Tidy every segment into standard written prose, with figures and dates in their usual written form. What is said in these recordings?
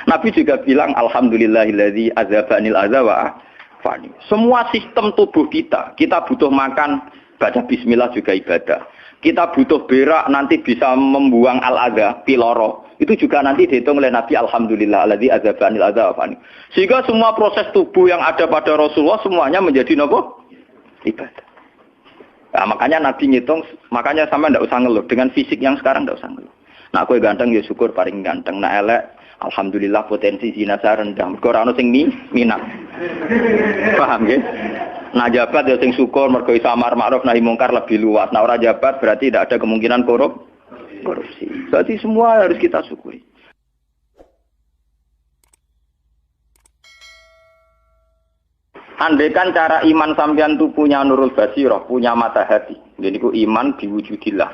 Nabi juga bilang alhamdulillahilladzi azzabanil adza wa fani. Semua sistem tubuh kita butuh makan, baca bismillah juga ibadah. Kita butuh berak nanti bisa membuang al-adza, piloro. Itu juga nanti dihitung oleh Nabi alhamdulillahilladzi azzabanil adza wa fani. Sehingga semua proses tubuh yang ada pada Rasulullah semuanya menjadi nopo? Ibadah. Nah, makanya Nabi ngitung, makanya sama ndak usah ngeluh dengan fisik yang sekarang ndak usah ngeluh. Nah, kowe ganteng ya syukur paling ganteng. Nah, elek alhamdulillah potensi zina rendah. Mergo ora ono sing minat. Paham nggih? Nah, jabat ya sing syukur mergo iso amar ma'ruf nahi mungkar lebih luas. Nah, ora jabat berarti tidak ada kemungkinan korupsi. Berarti semua harus kita syukuri. Andaikan cara iman sampean itu punya nurul basirah, punya mata hati. Jadi ku iman diwujudillah.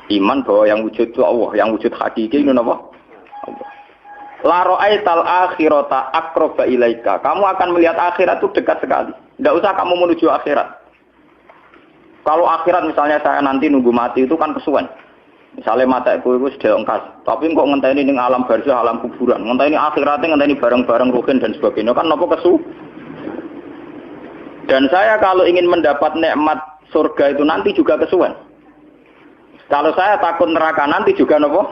Iman bahwa yang wujud itu Allah, yang wujud hakiki itu apa? Allah. La ra'aital akhirata aqraba ilaika. Kamu akan melihat akhirat itu dekat sekali. Tidak usah kamu menuju akhirat. Kalau akhirat misalnya saya nanti nunggu mati itu kan kesuwen. Misalnya mata itu sudah engkas. Tapi kok ngenteni ning alam barzah, alam kuburan. Ngenteni akhiratnya, ngenteni barang-barang ruhin dan sebagainya. Kan apa Dan saya kalau ingin mendapat nikmat surga itu nanti juga kesuwen. Kalau saya takut neraka nanti juga nopo.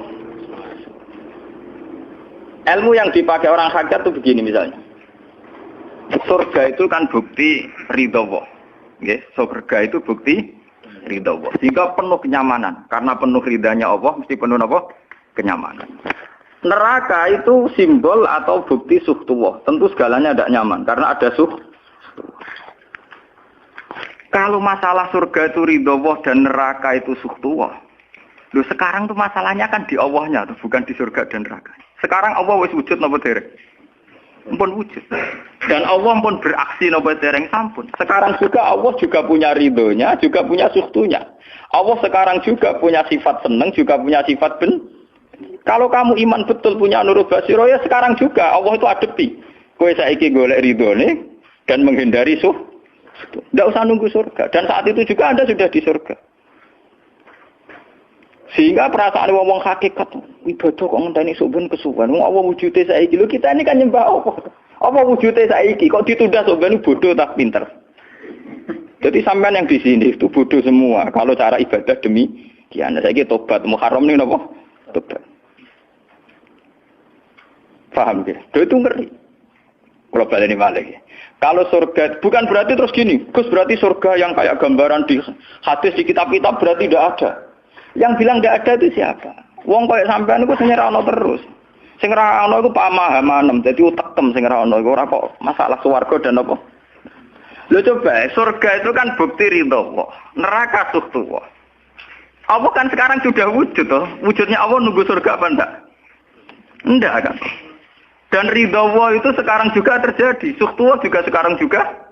Ilmu yang dipakai orang hakikat itu begini misalnya. Surga itu kan bukti ridha Allah. Nggih, surga itu bukti ridha Allah. Sehingga penuh kenyamanan. Karena penuh ridhanya Allah mesti penuh nopo? Kenyamanan. Neraka itu simbol atau bukti suhtullah. Tentu segalanya tidak nyaman karena ada Kalau masalah surga itu ridho Allah dan neraka itu suhtullah. Loh sekarang tuh masalahnya kan di Allahnya tuh, bukan di surga dan neraka. Sekarang Allah wis wujud napa dereng? Ampun wujud. Dan Allah pun beraksi napa dereng sampun. Sekarang juga Allah juga punya ridhonya, juga punya suhtunya. Allah sekarang juga punya sifat seneng, juga punya sifat Kalau kamu iman betul punya nurul basirah ya sekarang juga Allah itu adepi. Kowe saiki golek ridhone dan menghindari tidak usah nunggu surga. Dan saat itu juga Anda sudah di surga. Sehingga perasaan wong hakikat ibadah kok ngenteni suben kesuwen. Wong Allah wujude saiki. Lho kita ini kan nyembah apa? Apa wujude saiki kok ditunda suben bodoh tak pinter. Jadi sampean yang di sini itu bodoh semua. Kalau cara ibadah demikian. Saiki tobat Muharram ning napa? Tobat. Paham ya? Itu ngeri. Kalau baleni malih. Kalau surga, bukan berarti terus gini, Gus berarti surga yang kayak gambaran di hadis di kitab-kitab berarti tidak ada. Yang bilang tidak ada itu siapa? Wong kayak sampean itu sing ora ono terus. Sing ora ono iku pamahaman, dadi utekem sing ora ono iku ora kok masalah swarga dan apa. Lho coba, surga itu kan bukti ridho Allah, neraka suhtullah. Allah kan sekarang sudah wujud toh. Wujudnya Allah nunggu surga apa enggak? Enggak kan? Dan ridha Allah itu sekarang juga terjadi. Suhtullah juga sekarang juga.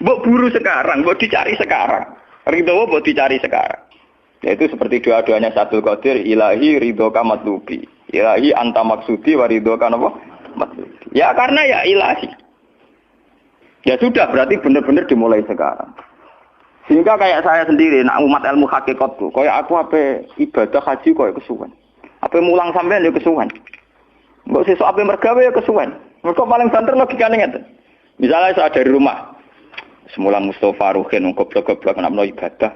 Mbok buru sekarang, mbok dicari sekarang. Ridha Allah mbok dicari sekarang. Yaitu seperti doa-doanya Satul Qadir, ilahi ridhoka matlubi. Ilahi anta maksudi wa ridhoka apa? Matlubi. Ya karena ya ilahi. Ya sudah berarti benar-benar dimulai sekarang. Sehingga kayak saya sendiri, nak umat ilmu hakikatku, kayak aku apa ibadah haji kayak kesuwen. Apa mulang sampean ya kesuwen. Mbok sesuk ape mergawe ya kesuwen. Mergo paling banter logikane ngeten. Misalnya saya dari rumah. Semula Mustofa Ruhin goblok-goblok nek menawa ibadah.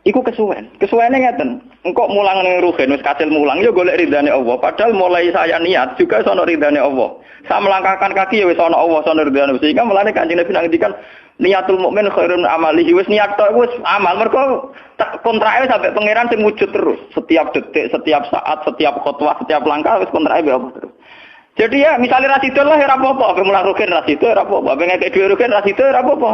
Iku kesuwen. Kesuwene ngeten. Engko mulang ning Ruhin wis kasil mulang ya golek ridane Allah. Padahal mulai saya niat juga sono ridane Allah. Saya melangkahkan kaki ya wis sono Allah, sono ridane. Sehingga mulane Kanjeng Nabi ngendikan niatul mukmin khairun amalihi. Wis niat tok wis amal. Mergo kontrake sampai pangeran sing wujud terus. Setiap detik, setiap saat, setiap khotbah, setiap langkah wis kontrake be Allah terus. Jadi ya misalnya rasidul lah ora apa-apa, ape mulang Ruhin rasidul ora apa-apa, ape ngekek dhewe Ruhin rasidul ora apa-apa.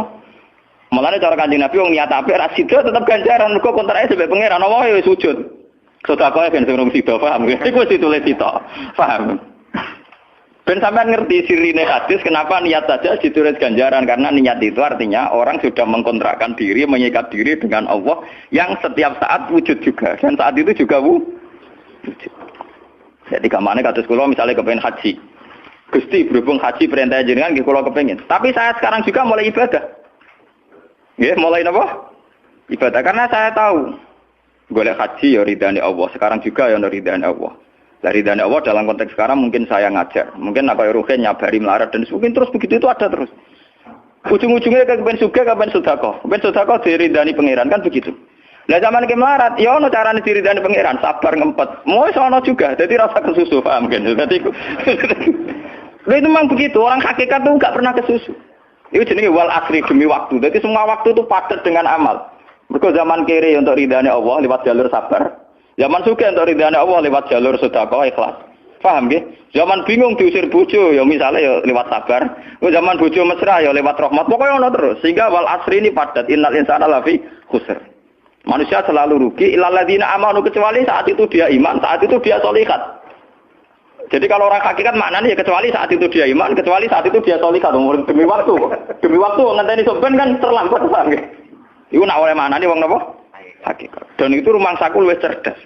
Mulane cara Kanjeng Nabi wong niat apik rasidul tetep ganjaran mergo kontrake sampai pangeran Allah wis wujud. Sedekah ben sing rung sida paham. Iku wis ditulis sita. Paham. Ben sampean ngerti sirine hadis kenapa niat saja ditulis ganjaran karena niat itu artinya orang sudah mengkontrakkan diri, mengikat diri dengan Allah yang setiap saat wujud juga dan saat itu juga wujud. Jadi kamane kados kula misalnya kepengin haji. Gusti berhubung haji perintah jenengan nggih kula kepengin. Tapi saya sekarang juga mulai ibadah. Nggih, mulai napa? Ibadah karena saya tahu golek haji ya ridane Allah. Sekarang juga ya ridane Allah. Dari ridane Allah dalam konteks sekarang mungkin saya ngajar, mungkin nak koyo ruhen nyabari melarat dan mungkin terus begitu itu ada terus. Ujung-ujungnya kepen suga, kepen sedekah. Kepen sedekah diridani pangeran kan begitu. Lah zaman iki melarat, ya ono carane diridani pangeran, sabar ngempet. Mau ono juga, jadi rasa kesusu paham kan. Dadi itu memang begitu, orang hakikat tuh enggak pernah kesusu. Itu jenenge wal asri demi waktu. Jadi semua waktu itu padat dengan amal. Mergo zaman kiri untuk ridane Allah lewat jalur sabar. Zaman suka untuk ridhane Allah lewat jalur sedekah ikhlas. Paham nggih? Zaman bingung diusir bojo ya misalnya ya lewat sabar. Zaman bojo mesra ya lewat rahmat. Pokoknya ono terus. Sehingga wal asri ini padat. Innal insana lafi khusr. Manusia selalu rugi illal ladzina amanu kecuali saat itu dia iman, saat itu dia sholihat. Jadi kalau orang hakikat maknanya ya kecuali saat itu dia iman, kecuali saat itu dia sholihat. Demi waktu. Demi waktu ngenteni sampean kan terlambat paham nggih? Iku nak oleh maknane wong napa? Hakikat. Dan itu rumah saku lebih cerdas.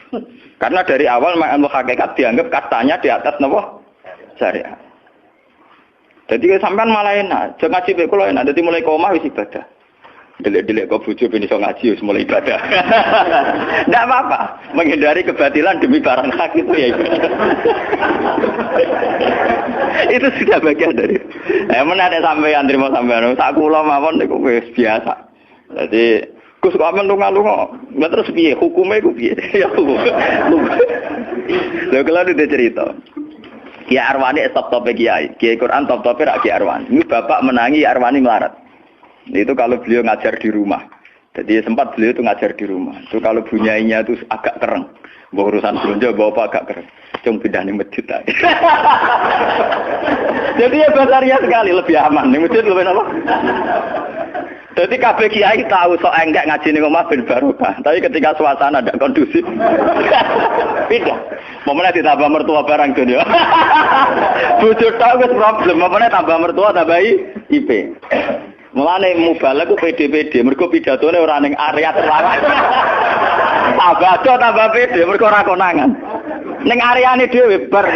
Karena dari awal ilmu hakikat dianggap kastanya di atas napa? Syariat. Jadi sampean malah enak, jangan ngaji kula enak. Dadi mulai koma wis ibadah. Delik-delik kok bojo ben iso ngaji wis mulai ibadah. Enggak apa-apa, menghindari kebatilan demi barang hak itu ya ibadah. Itu sudah bagian dari. Menarik sampean terima sampean. Sak kula mawon niku wis biasa. Jadi Gus kok amen lunga-lunga. Lah terus piye hukume iku piye? Ya hukum. Lha kalau ada cerita. Kiai Arwani top-tope kiai. Kiai Quran top-tope rak Kiai Arwani. Ini bapak menangi Arwani melarat. Itu kalau beliau ngajar di rumah. Jadi sempat beliau itu ngajar di rumah. Itu kalau bunyainya itu agak kereng. Bawa urusan belanja bawa apa agak kereng. Cuma pindah di masjid aja. Jadi ya basaria sekali lebih aman. Di masjid lebih apa? Jadi kabeh kiai tahu sok enggak ngaji ning omah ben barokah. Tapi ketika suasana tidak kondusif, pindah. Momennya ditambah mertua barang dunia. Bojo tahu wis problem, momennya tambah mertua tambah IP. Mulane mubalek ku PD-PD, mergo pidatone ora ning area terlarang. Tambah PD, mergo ora konangan. Ning areane dhewe bar.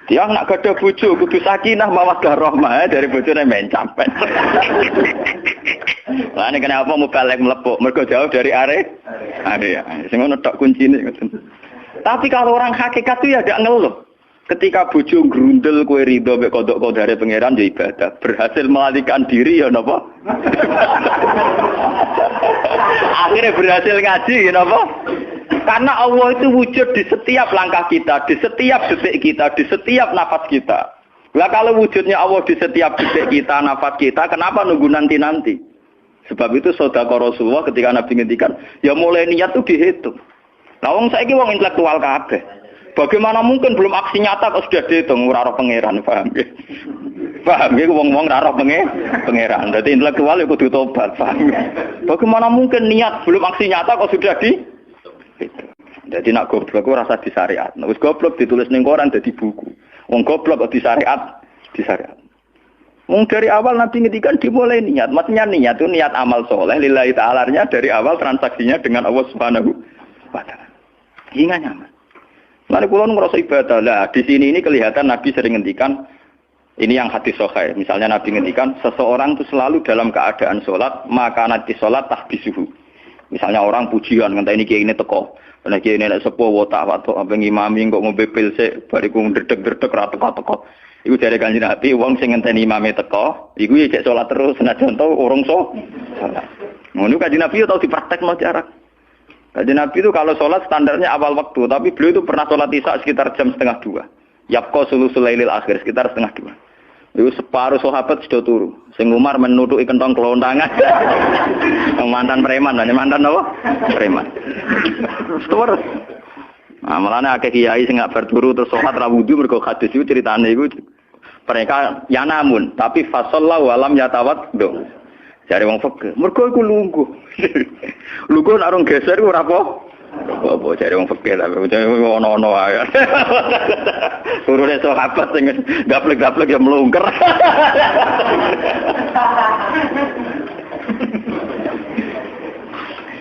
Dia nak gadah bojo kudu sakinah mawaddah rahmah dari bojone mencam. Lah nek kenapa mubalek mlepuk mergo jauh dari area. Sing ngono tok kuncine. Tapi kalau orang hakikat itu ya gak ngeluh. Ketika bojo grundel kowe ridho mek kodok kodare pangeran ya ibadah. Berhasil melalikan diri ya napa? Akhirnya berhasil ngaji ya napa? Karena Allah itu wujud di setiap langkah kita, di setiap detik kita, di setiap nafas kita. Lah kalau wujudnya Allah di setiap detik kita, nafas kita, kenapa nunggu nanti-nanti? Sebab itu sedekah Rasulullah ketika Nabi ngendikan, ya mulai niat itu dihitung. Lah wong saiki wong intelektual kabeh. Bagaimana mungkin belum aksi nyata kok sudah dihitung ora roh pangeran, paham nggih? Paham nggih wong-wong ora roh pangeran. Dadi intelektual ya kudu tobat, paham. Bagaimana mungkin niat belum aksi nyata kok sudah di jadi nak goblok ku rasa di syariat. Nek wis goblok ditulis ning koran dadi buku. Wong goblok kok di syariat. Wong dari awal Nabi ngendikan dimulai niat. Maksudnya niat itu niat amal soleh lillahi ta'ala-nya dari awal transaksinya dengan Allah Subhanahu wa taala. Hingga nyaman. Lalu kula ngrasa ibadah. Lah di sini ini kelihatan Nabi sering ngendikan ini yang hadis sahih. Misalnya Nabi ngendikan seseorang itu selalu dalam keadaan salat, maka nanti salat tahbisuhu. Misalnya orang pujian ngenteni kiai ini teko. Nek kiai ini nek sepuh watak apa ngimami kok ngombe pil sik bariku ndredeg-ndredeg ra teko-teko. Iku jare Kanjeng Nabi wong sing ngenteni imame teko, iku cek salat terus senajan to urung salat. Ngono Kanjeng Nabi tau dipraktekno jarak. Kanjeng Nabi itu kalau salat standarnya awal waktu, tapi beliau itu pernah salat Isya sekitar jam 1:30. Yaqqa sulusul lailil akhir sekitar 1:30. Itu separuh sahabat sudah turu. Sing Umar menutuki kentong kelontangan. Mantan preman, mantan apa? Preman. Terus. Nah, malane akeh kiai sing gak berturu terus salat ra wudu mergo hadis itu ceritane iku mereka ya namun tapi fasallahu alam yatawad. Jare wong fikih, mergo iku lungguh. Lungguh nek orang geser ora apa jare wong fikih tapi ono-ono ae. Turune sahabat sing gaplek-gaplek ya mlungker.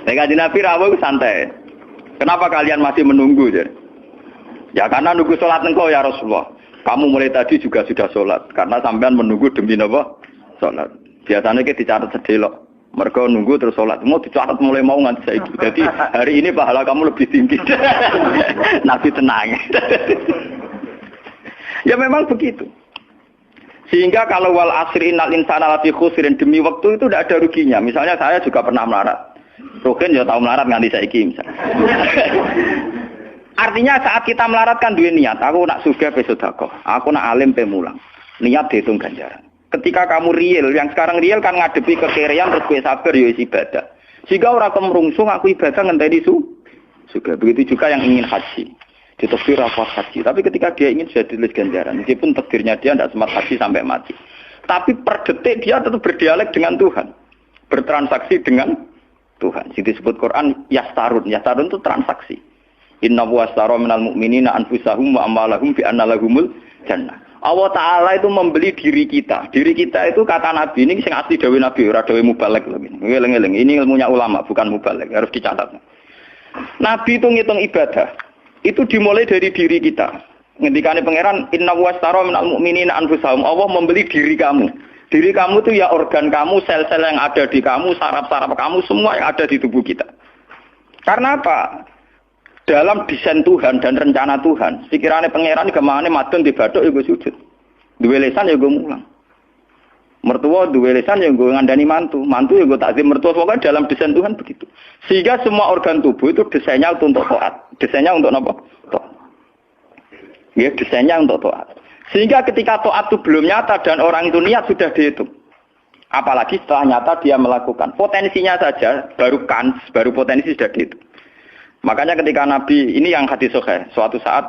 Nek Nabi rawuh santai. Kenapa kalian masih menunggu? Ya karena nunggu sholat engkau ya Rasulullah. Kamu mulai tadi juga sudah sholat. Karena sampean menunggu demi apa? Sholat. Biasanya kita dicatat sedelok. Mereka nunggu terus sholat. Mau dicatat mulai mau nganti saiki. Jadi hari ini pahala kamu lebih tinggi. Nabi tenang. Ya memang begitu. Sehingga kalau wal asri innal insana lafi khusrin, demi waktu itu tidak ada ruginya. Misalnya saya juga pernah melarat. Rugen ya tahu melarat nganti saiki misalnya. Artinya saat kita melarat kan duwe niat. Aku nak sugih pe sedekah. Aku nak alim pe mulang. Niat dihitung ganjaran. Ketika kamu real, yang sekarang real kan ngadepi kekerean terus kowe sabar ya ibadah. Jika orang kemrungsung aku ibadah ngenteni juga. Begitu juga yang ingin haji. Ditakdir apa haji. Tapi ketika dia ingin sudah ditulis ganjaran. Meskipun takdirnya dia tidak sempat haji sampai mati. Tapi per detik dia tetap berdialek dengan Tuhan. Bertransaksi dengan Tuhan. Jadi disebut Quran yastarun. Yastarun itu transaksi. Inna washtara minal mu'minina anfusahum wa amwalahum bi anna lahumul jannah. Allah Ta'ala itu membeli diri kita. Diri kita itu kata Nabi, ini yang asli dawe Nabi, ora dawe mubalek. Ini ilmunya ulama, bukan mubalek. Harus dicatat. Nabi itu ngitung ibadah. Itu dimulai dari diri kita. Ngendikane pangeran, inna washtara minal mu'minina anfusahum. Allah membeli diri kamu. Diri kamu itu ya organ kamu, sel-sel yang ada di kamu, saraf-saraf kamu, semua yang ada di tubuh kita. Karena apa? Dalam desain Tuhan dan rencana Tuhan, pikirannya pangeran kemana madon di badok ya gue sujud, dua lesan ya gue mulang, mertua dua lesan ya gue ngandani mantu ya gue takzim mertua. Pokoknya dalam desain Tuhan begitu. Sehingga semua organ tubuh itu desainnya untuk taat, desainnya untuk apa? Taat. Ya desainnya untuk taat. Sehingga ketika taat itu belum nyata dan orang itu niat sudah dihitung. Apalagi setelah nyata dia melakukan, potensinya saja baru potensi sudah dihitung. Makanya ketika Nabi, ini yang hadis sahih, suatu saat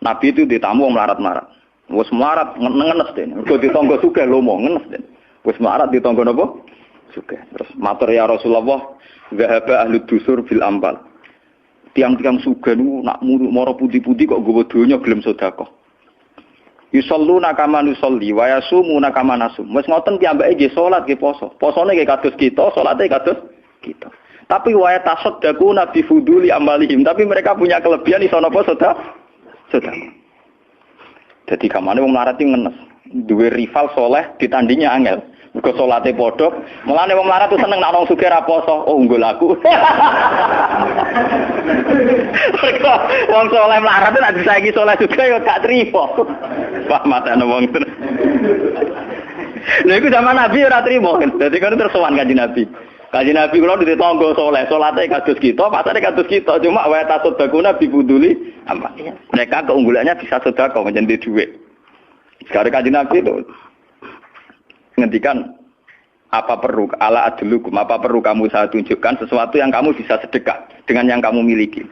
Nabi itu ditamu melarat-melarat. Wes melarat ngenes den. Mergo ditangga sugih lomo ngenes den. Wes melarat ditangga napa? Sugih. Terus matur ya Rasulullah, zahaba ahli dusur bil ambal. Tiang-tiang sugih niku nak mara putih-putih kok nggawa donya gelem sedekah. Yusalluna kama nusolli wa yasumuna kama nasum. Wes ngoten piyambake nggih salat nggih poso. Posone nggih kados kita, salate kados kita. Tapi wa tasaddaquna bi fuduli amalihim. Tapi mereka punya kelebihan iso napa sedekah. Jadi kamane wong melarat iki ngenes. Duwe rival soleh ditandingi angel. Mergo salate padha. Mulane wong melarat tuh seneng nek wong sugih ra poso. Oh unggul aku. Wong soleh melarat nek disaingi soleh juga ya gak trimo. Pak matane wong tenan. Lha iku zaman Nabi ora trimo. Dadi kan terus sowan Kanjeng Nabi. Kanjeng Nabi kula di tangga saleh, salate kados kita, pasane kados kita, cuma wa tasodakuna bibuduli amal. Mereka keunggulannya bisa sedekah menjadi duit. Sekarang Kanjeng Nabi itu ngendikan apa perlu ala adlukum, apa perlu kamu saya tunjukkan sesuatu yang kamu bisa sedekah dengan yang kamu miliki.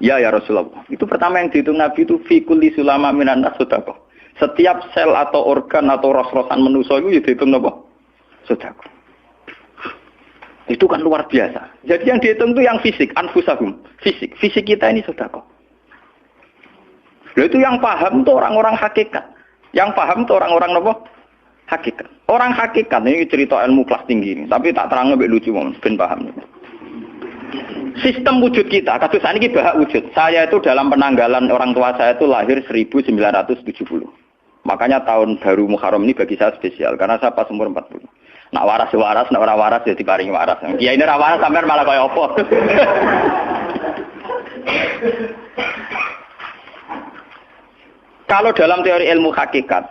Ya Rasulullah. Itu pertama yang dihitung Nabi itu fi kulli sulama minan nas sedekah. Setiap sel atau organ atau ros-rosan manusia itu dihitung apa? Sedekah. Itu kan luar biasa. Jadi yang dihitung itu yang fisik, anfusahum. Fisik kita ini sedekah. Itu yang paham itu orang-orang hakikat. Yang paham itu orang-orang apa? Hakikat. Orang hakikat ini cerita ilmu kelas tinggi ini, tapi tak terang lebih lucu ben paham. Sistem wujud kita, kasus ini bahak wujud. Saya itu dalam penanggalan orang tua saya itu lahir 1970. Makanya tahun baru Muharram ini bagi saya spesial karena saya pas umur 40. Nak waras, nak ora waras ya diparingi waras. Kiai ini ora waras sampean malah kaya apa. Kalau dalam teori ilmu hakikat,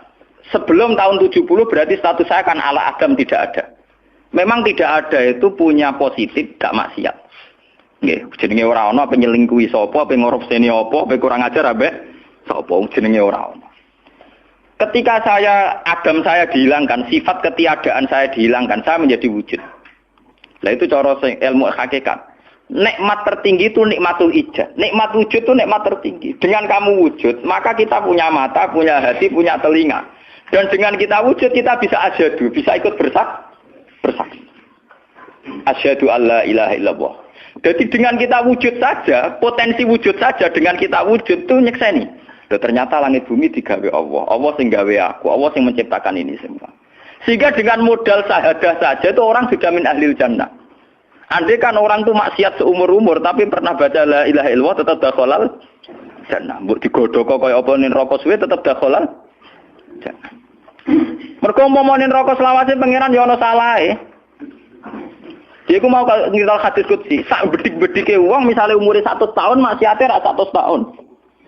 sebelum tahun 70 berarti status saya kan ala Adam tidak ada. Memang tidak ada itu punya positif, gak maksiat. Nggih, jenenge ora ana apa nyelingkuhi sapa, apa ngorupseni apa, apa kurang ajar ambek sapa jenenge ora ana. Ketika Adam saya dihilangkan, sifat ketiadaan saya dihilangkan, saya menjadi wujud. Nah itu cara ilmu hakikat. Nikmat tertinggi itu nikmatul ijad. Nikmat wujud itu nikmat tertinggi. Dengan kamu wujud, maka kita punya mata, punya hati, punya telinga. Dan dengan kita wujud, kita bisa asyhadu, bisa ikut bersaksi. Asyhadu alla ilaha illallah. Jadi dengan kita wujud saja, potensi wujud saja dengan kita wujud itu nyekseni. Dan ternyata langit bumi digawe Allah. Allah sing gawe aku, Allah sing menciptakan ini semua. Sehingga dengan modal syahadah saja itu orang sudah min ahlil jannah. Andai kan orang itu maksiat seumur-umur tapi pernah baca la ilaha illallah tetap dakhalal jannah. Mbok digodhog kaya apa ning neraka suwe tetap dakhalal jannah. Mergo momone neraka selawase pangeran ya ana salahe. Dia ku mau ngiral hadis qudsi, sak bedik-bedike wong misale umure 100 tahun maksiate ra 100 tahun.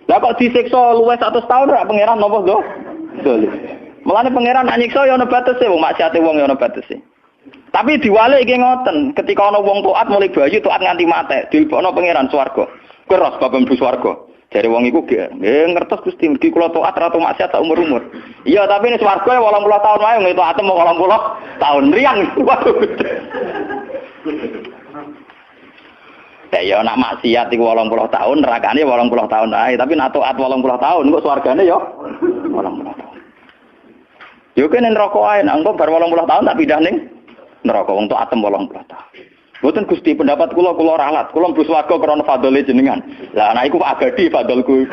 Lah kok disiksa luwih 100 tahun ra pangeran napa lho? Dolim. Mulane pangeran nak nyiksa ya ana batese wong maksiate wong ya ana batese. Tapi diwalik iki ngoten, ketika ana wong taat mulai bayi taat nganti mate, dilebokno pangeran swarga. Keros bab mlebu swarga. Jare wong iku nggih ngertos Gusti mergi kula taat ratu maksiat sak umur-umur. Iya, tapi nek swarga 80 tahun wae ngeto atem 80 tahun riang. Ya nak maksiat iku 80 tahun, nerakane 80 tahun ae, tapi nak taat 80 tahun kok swargane ya 80 tahun. Yo kene neraka ae, nak engko bar 80 tahun tak pindah ning neraka wong taat 80 tahun. Mboten Gusti pendapat kula ralat, kula mlebu swarga krana fadhole jenengan. Lah anak iku abadi fadholku.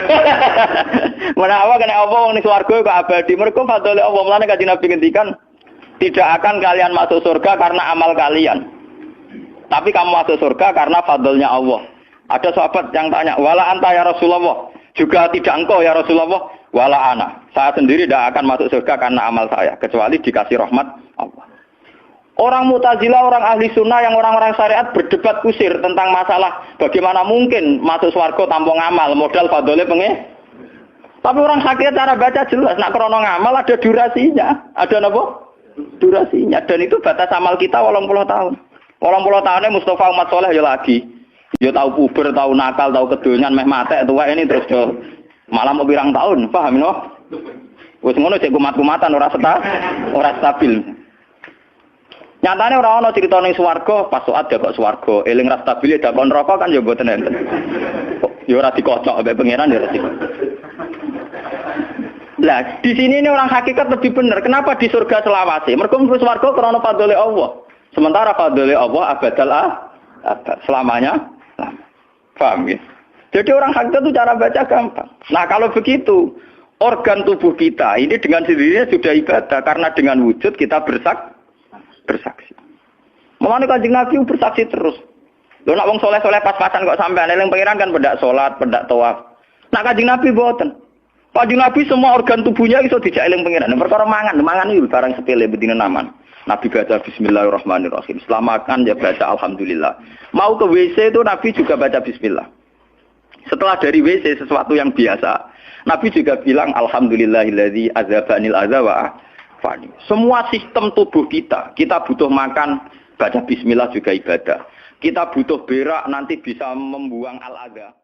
Menawa kena apa wong ning swarga kok abadi, mergo fadhole Allah. Mulane Kanjeng Nabi ngendikan, tidak akan kalian masuk surga karena amal kalian. Tapi kamu masuk surga karena fadlnya Allah. Ada sahabat yang tanya, wala anta ya Rasulullah. Juga tidak engkau ya Rasulullah. Wala ana. Saya sendiri tidak akan masuk surga karena amal saya. Kecuali dikasih rahmat Allah. Orang Mu'tazilah, orang ahli sunnah yang orang-orang syariat berdebat kusir tentang masalah bagaimana mungkin masuk surga tanpa ngamal. Modal fadlnya Tapi orang hakikat cara baca jelas. Nak krono ngamal ada durasinya. Ada apa? Durasinya. Dan itu batas amal kita 80 tahun. 80 tahunnya Mustafa umat soleh ya lagi. Ya tahu puber, tahu nakal, tahu kedonyan, meh mate tua ini terus yo malah mau pirang tahun, paham no? Wis ngono cek kumat-kumatan ora stabil. Nyatane ora ana crita ning swarga pas saat ya kok swarga, eling ra stabil ya dakon neraka kan ya mboten enten. Ya ora dikocok mbek pangeran ya ora dikocok. Lah, di sini ini orang hakikat lebih benar. Kenapa di surga selawase? Mergo mlebu swarga krana fadhole Allah. Sementara fadhole Allah abadal abad selamanya. Paham ya? Jadi orang hakikat itu cara baca gampang. Nah kalau begitu, organ tubuh kita ini dengan sendirinya sudah ibadah. Karena dengan wujud kita bersaksi. Mulane Kanjeng Nabi bersaksi terus. Lho nak wong soleh-soleh pas-pasan kok sampean eling pangeran kan pendak salat, pendak tawaf. Nak Kanjeng Nabi mboten. Kanjeng Nabi semua organ tubuhnya iso dijak eling pangeran. Perkara mangan iki barang sepele bedine naman. Nabi baca bismillahirrahmanirrahim. Setelah makan ya baca alhamdulillah. Mau ke WC itu Nabi juga baca bismillah. Setelah dari WC sesuatu yang biasa, Nabi juga bilang alhamdulillahilladzi azhabanil adza wa afani. Semua sistem tubuh kita butuh makan, baca bismillah juga ibadah. Kita butuh berak nanti bisa membuang al-adza.